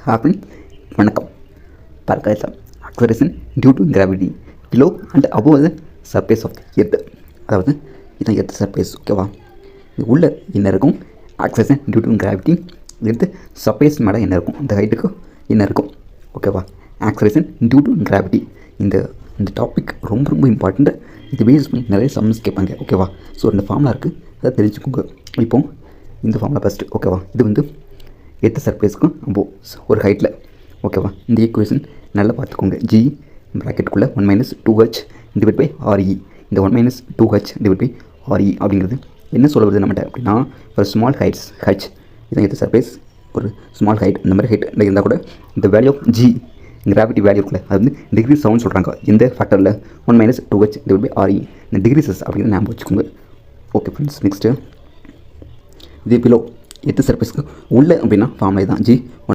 happen வணக்கம் பார்க்கலாம் acceleration due to gravity below and above the surface of the earth. அதாவது இதான் earth surface. ஓகேவா, இது உள்ள என்ன இருக்கும்? acceleration due to gravity. Earth surface மேலே என்ன இருக்கும்? இந்த ஹைட்டுக்கு என்ன இருக்கும்? ஓகேவா, acceleration due to gravity. இந்த டாபிக் ரொம்ப இம்பார்ட்டண்ட்டு. இது பேஸ் பண்ணி நிறைய சம்ஸ் கேட்பாங்க. ஓகேவா, ஸோ இந்த ஃபார்முலா இருக்குது, அதை தெரிஞ்சுக்கோங்க. இப்போ இந்த ஃபார்முலா ஃபஸ்ட்டு. ஓகேவா, இது வந்து எர்த் சர்ஃபேஸ்க்கும் அப்போ ஒரு ஹைட்டில். ஓகேவா, இந்த ஈக்குவேஷன் நல்லா பார்த்துக்கோங்க. ஜி ப்ராக்கெட்டுக்குள்ளே 1 - 2h டிவைட் பை ஆர்இ. இந்த 1 - 2h டிவைட் பை ஆர்இ அப்படிங்கிறது என்ன சொல்ல வருது நம்மகிட்ட அப்படின்னா, ஒரு ஸ்மால் ஹைட்ஸ் ஹச், இதான் எர்த் சர்ஃபேஸ், ஒரு ஸ்மால் ஹைட். இந்த மாதிரி ஹைட் இருந்தால் கூட இந்த value of g gravity value இருக்குல்ல, அது வந்து டிகிரி சவுண்ட் சொல்கிறாங்க. இந்த ஃபேக்டரில் 1 - 2h டிவைட் பை ஆர்இ, இந்த டிகிரிஸஸ் அப்படின்னு ஞாபகம் வச்சுக்கோங்க. ஓகே ஃப்ரெண்ட்ஸ், நெக்ஸ்ட்டு இது பிலோ எர்த் சர்ஃபேஸ்க்கு உள்ள அப்படின்னா ஃபார்முலா தான் ஜி